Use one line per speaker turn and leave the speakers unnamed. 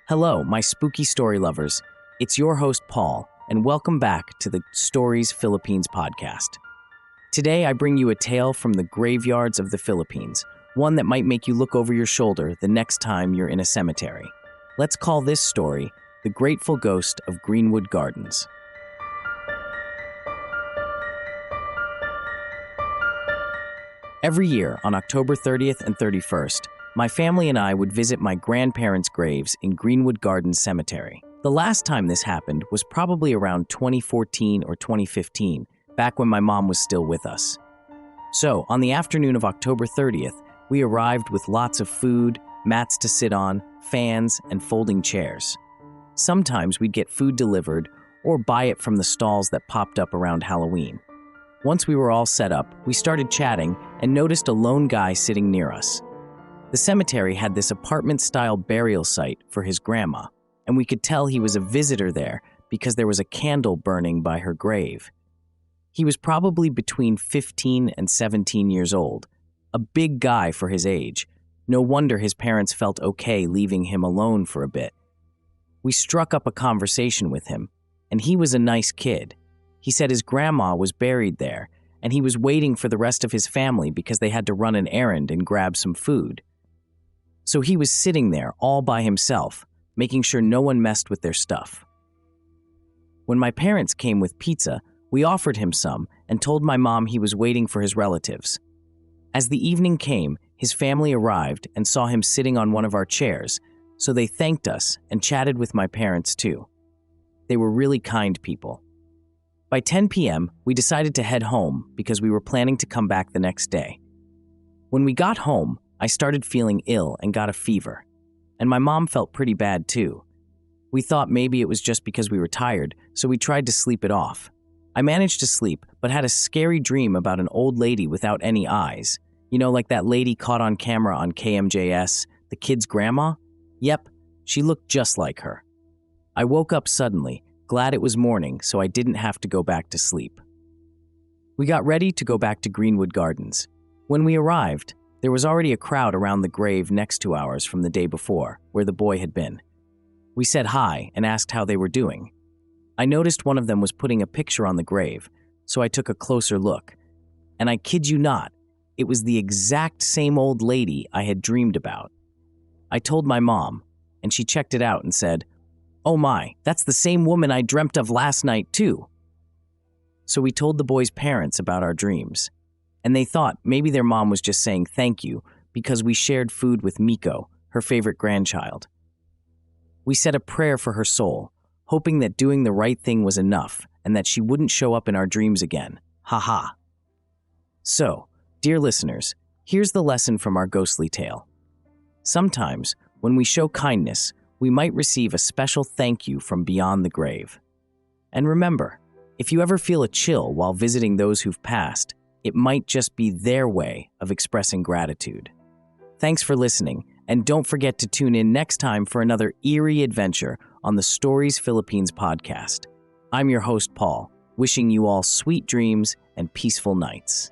Hello, my spooky story lovers. It's your host, Paul, and welcome back to the Stories Philippines podcast. Today, I bring you a tale from the graveyards of the Philippines, one that might make you look over your shoulder the next time you're in a cemetery. Let's call this story The Grateful Ghost of Greenwood Gardens. Every year, on October 30th and 31st, my family and I would visit my grandparents' graves in Greenwood Gardens Cemetery. The last time this happened was probably around 2014 or 2015, back when my mom was still with us. So, on the afternoon of October 30th, we arrived with lots of food, mats to sit on, fans, and folding chairs. Sometimes we'd get food delivered or buy it from the stalls that popped up around Halloween. Once we were all set up, we started chatting and noticed a lone guy sitting near us. The cemetery had this apartment-style burial site for his grandma, and we could tell he was a visitor there because there was a candle burning by her grave. He was probably between 15 and 17 years old, a big guy for his age. No wonder his parents felt okay leaving him alone for a bit. We struck up a conversation with him, and he was a nice kid. He said his grandma was buried there, and he was waiting for the rest of his family because they had to run an errand and grab some food. So he was sitting there all by himself, making sure no one messed with their stuff. When my parents came with pizza, we offered him some and told my mom he was waiting for his relatives. As the evening came, his family arrived and saw him sitting on one of our chairs, so they thanked us and chatted with my parents too. They were really kind people. By 10 p.m., we decided to head home because we were planning to come back the next day. When we got home, I started feeling ill and got a fever, and my mom felt pretty bad too. We thought maybe it was just because we were tired, so we tried to sleep it off. I managed to sleep, but had a scary dream about an old lady without any eyes. You know, like that lady caught on camera on KMJS, the kid's grandma? Yep, she looked just like her. I woke up suddenly, glad it was morning so I didn't have to go back to sleep. We got ready to go back to Greenwood Gardens. When we arrived, there was already a crowd around the grave next to ours from the day before, where the boy had been. We said hi and asked how they were doing. I noticed one of them was putting a picture on the grave, so I took a closer look. And I kid you not, it was the exact same old lady I had dreamed about. I told my mom, and she checked it out and said, "Oh my, that's the same woman I dreamt of last night too." So we told the boy's parents about our dreams. And they thought maybe their mom was just saying thank you because we shared food with Miko, her favorite grandchild. We said a prayer for her soul, hoping that doing the right thing was enough and that she wouldn't show up in our dreams again. Ha ha. So, dear listeners, here's the lesson from our ghostly tale. Sometimes, when we show kindness, we might receive a special thank you from beyond the grave. And remember, if you ever feel a chill while visiting those who've passed, it might just be their way of expressing gratitude. Thanks for listening, and don't forget to tune in next time for another eerie adventure on the Stories Philippines podcast. I'm your host, Paul, wishing you all sweet dreams and peaceful nights.